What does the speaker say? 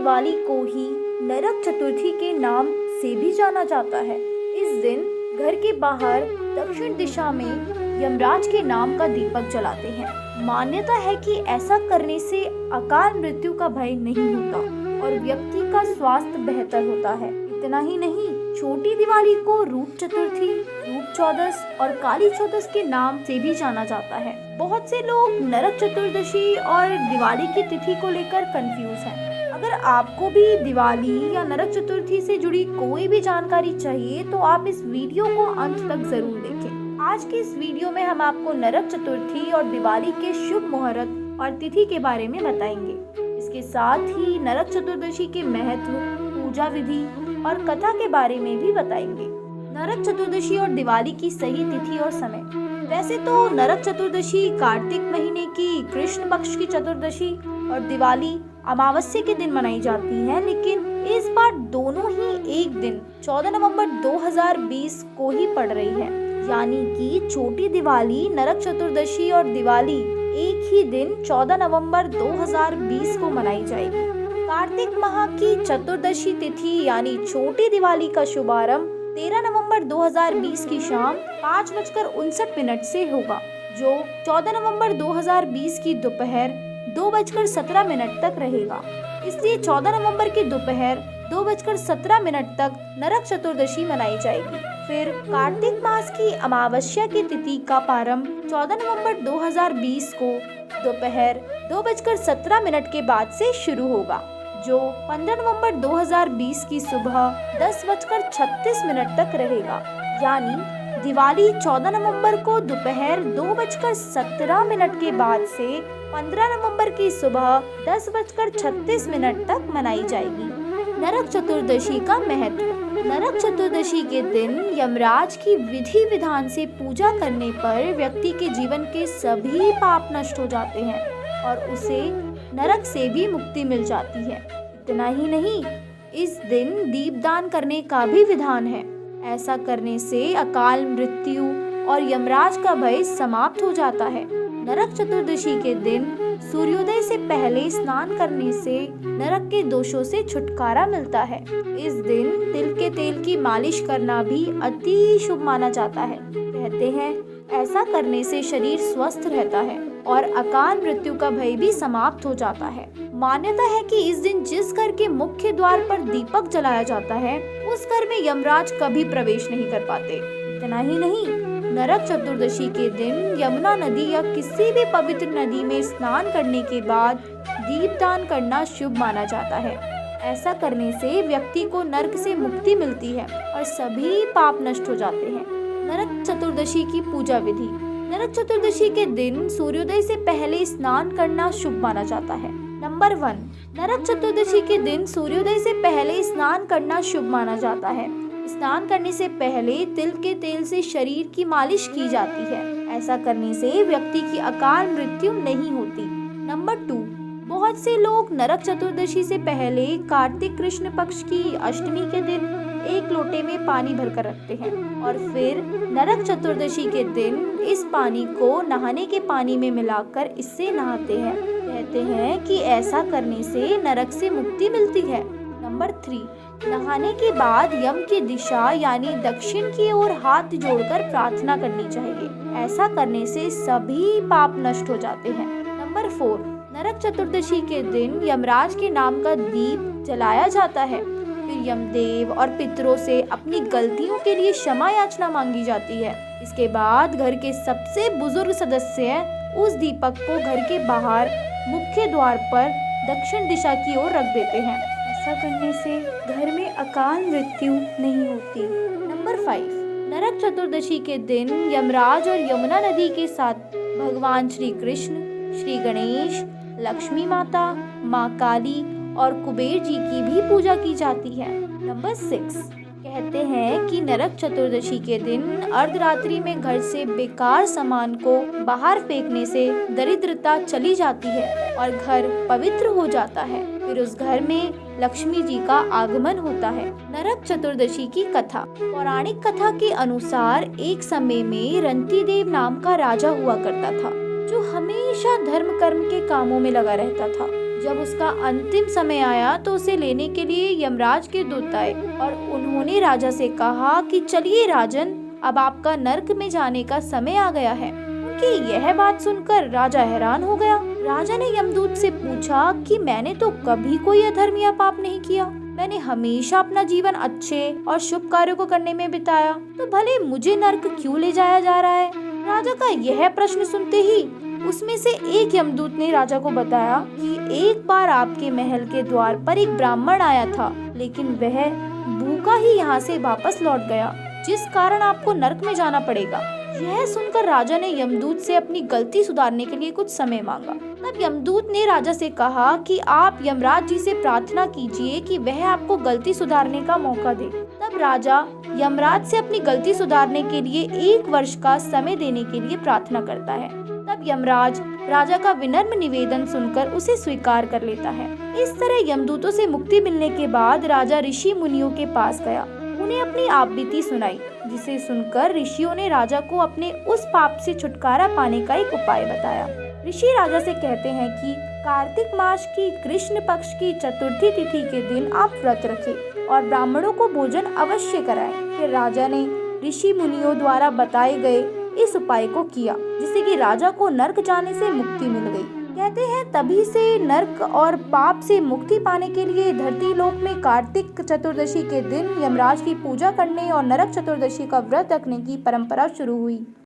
दिवाली को ही नरक चतुर्थी के नाम से भी जाना जाता है। इस दिन घर के बाहर दक्षिण दिशा में यमराज के नाम का दीपक जलाते हैं। मान्यता है कि ऐसा करने से अकाल मृत्यु का भय नहीं होता और व्यक्ति का स्वास्थ्य बेहतर होता है। इतना ही नहीं, छोटी दिवाली को रूप चतुर्थी, रूप चौदस और काली चौदस के नाम से भी जाना जाता है। बहुत से लोग नरक चतुर्दशी और दिवाली की तिथि को लेकर कंफ्यूज हैं। अगर आपको भी दिवाली या नरक चतुर्थी से जुड़ी कोई भी जानकारी चाहिए तो आप इस वीडियो को अंत तक जरूर देखें। आज के इस वीडियो में हम आपको नरक चतुर्थी और दिवाली के शुभ मुहूर्त और तिथि के बारे में बताएंगे। इसके साथ ही नरक चतुर्दशी के महत्व, पूजा विधि और कथा के बारे में भी बताएंगे। नरक चतुर्दशी और दिवाली की सही तिथि और समय। वैसे तो नरक चतुर्दशी कार्तिक महीने की कृष्ण पक्ष की चतुर्दशी और दिवाली अमावस्या के दिन मनाई जाती है, लेकिन इस बार दोनों ही एक दिन 14 नवंबर 2020 को ही पड़ रही है। यानी कि छोटी दिवाली, नरक चतुर्दशी और दिवाली एक ही दिन 14 नवंबर 2020 को मनाई जाएगी। कार्तिक माह की चतुर्दशी तिथि यानी छोटी दिवाली का शुभारंभ 13 नवंबर 2020 की शाम 5:59 से होगा, जो 14 नवंबर 2020 की दोपहर 2:17 तक रहेगा। इसलिए 14 नवंबर की दोपहर 2:17 तक नरक चतुर्दशी मनाई जाएगी। फिर कार्तिक मास की अमावस्या की तिथि का प्रारंभ 14 नवंबर 2020 को दोपहर 2:17 के बाद से शुरू होगा, जो 15 नवंबर 2020 की सुबह 10:36 तक रहेगा। यानी दिवाली 14 नवंबर को दोपहर 2:17 के बाद से 15 नवंबर की सुबह 10:36 तक मनाई जाएगी। नरक चतुर्दशी का महत्व। नरक चतुर्दशी के दिन यमराज की विधि विधान से पूजा करने पर व्यक्ति के जीवन के सभी पाप नष्ट हो जाते हैं और उसे नरक से भी मुक्ति मिल जाती है। इतना ही नहीं, इस दिन दीपदान करने का भी विधान है। ऐसा करने से अकाल मृत्यु और यमराज का भय समाप्त हो जाता है। नरक चतुर्दशी के दिन सूर्योदय से पहले स्नान करने से नरक के दोषों से छुटकारा मिलता है। इस दिन तिल के तेल की मालिश करना भी अति शुभ माना जाता है। कहते हैं ऐसा करने से शरीर स्वस्थ रहता है और अकाल मृत्यु का भय भी समाप्त हो जाता है। मान्यता है कि इस दिन जिस घर के मुख्य द्वार पर दीपक जलाया जाता है उस घर में यमराज कभी प्रवेश नहीं कर पाते। इतना ही नहीं, नरक चतुर्दशी के दिन यमुना नदी या किसी भी पवित्र नदी में स्नान करने के बाद दीपदान करना शुभ माना जाता है। ऐसा करने से व्यक्ति को नरक से मुक्ति मिलती है और सभी पाप नष्ट हो जाते हैं। नरक चतुर्दशी की पूजा विधि। नरक चतुर्दशी के दिन सूर्योदय से पहले स्नान करना शुभ माना जाता है। नंबर 1, नरक चतुर्दशी के दिन सूर्योदय से पहले स्नान करना शुभ माना जाता है। स्नान करने से पहले तिल के तेल से शरीर की मालिश की जाती है। ऐसा करने से व्यक्ति की अकाल मृत्यु नहीं होती। नंबर 2, बहुत से लोग नरक चतुर्दशी से पहले कार्तिक कृष्ण पक्ष की अष्टमी के दिन एक लोटे में पानी भरकर रखते हैं और फिर नरक चतुर्दशी के दिन इस पानी को नहाने के पानी में मिलाकर इससे नहाते हैं। कहते हैं कि ऐसा करने से नरक से मुक्ति मिलती है। नंबर 3, नहाने के बाद यम की दिशा यानी दक्षिण की ओर हाथ जोड़कर प्रार्थना करनी चाहिए। ऐसा करने से सभी पाप नष्ट हो जाते हैं। नंबर 4, नरक चतुर्दशी के दिन यमराज के नाम का दीप जलाया जाता है। फिर यमदेव और पितरों से अपनी गलतियों के लिए क्षमा याचना मांगी जाती है। इसके बाद घर के सबसे बुजुर्ग सदस्य उस दीपक को घर के बाहर मुख्य द्वार पर दक्षिण दिशा की ओर रख देते हैं। ऐसा करने से घर में अकाल मृत्यु नहीं होती। नंबर 5, नरक चतुर्दशी के दिन यमराज और यमुना नदी के साथ भगवान श्री कृष्ण, श्री गणेश, लक्ष्मी माता, माँ काली और कुबेर जी की भी पूजा की जाती है। नंबर 6, कहते हैं कि नरक चतुर्दशी के दिन अर्धरात्रि में घर से बेकार सामान को बाहर फेंकने से दरिद्रता चली जाती है और घर पवित्र हो जाता है। फिर उस घर में लक्ष्मी जी का आगमन होता है। नरक चतुर्दशी की कथा। पौराणिक कथा के अनुसार एक समय में रंतिदेव नाम का राजा हुआ करता था, जो हमेशा धर्म कर्म के कामों में लगा रहता था। जब उसका अंतिम समय आया तो उसे लेने के लिए यमराज के दूत आए और उन्होंने राजा से कहा कि चलिए राजन, अब आपका नर्क में जाने का समय आ गया है। उनकी यह बात सुनकर राजा हैरान हो गया। राजा ने यमदूत से पूछा कि मैंने तो कभी कोई अधर्म या पाप नहीं किया, मैंने हमेशा अपना जीवन अच्छे और शुभ कार्यों को करने में बिताया, तो भले मुझे नर्क क्यों ले जाया जा रहा है। राजा का यह प्रश्न सुनते ही उसमें से एक यमदूत ने राजा को बताया कि एक बार आपके महल के द्वार पर एक ब्राह्मण आया था, लेकिन वह भूखा ही यहाँ से वापस लौट गया, जिस कारण आपको नर्क में जाना पड़ेगा। यह सुनकर राजा ने यमदूत से अपनी गलती सुधारने के लिए कुछ समय मांगा। तब यमदूत ने राजा से कहा कि आप यमराज जी से प्रार्थना कीजिए कि वह आपको गलती सुधारने का मौका दे। तब राजा यमराज से अपनी गलती सुधारने के लिए 1 वर्ष का समय देने के लिए प्रार्थना करता है। तब यमराज राजा का विनम्र निवेदन सुनकर उसे स्वीकार कर लेता है। इस तरह यमदूतों से मुक्ति मिलने के बाद राजा ऋषि मुनियों के पास गया, उन्हें अपनी आपबीती सुनाई, जिसे सुनकर ऋषियों ने राजा को अपने उस पाप से छुटकारा पाने का एक उपाय बताया। ऋषि राजा से कहते हैं कि कार्तिक मास की कृष्ण पक्ष की चतुर्थी तिथि के दिन आप व्रत रखें और ब्राह्मणों को भोजन अवश्य कराएं। फिर राजा ने ऋषि मुनियों द्वारा बताए गए इस उपाय को किया, जिससे कि राजा को नर्क जाने से मुक्ति मिल गई। कहते हैं तभी से नर्क और पाप से मुक्ति पाने के लिए धरती लोक में कार्तिक चतुर्दशी के दिन यमराज की पूजा करने और नरक चतुर्दशी का व्रत रखने की परंपरा शुरू हुई।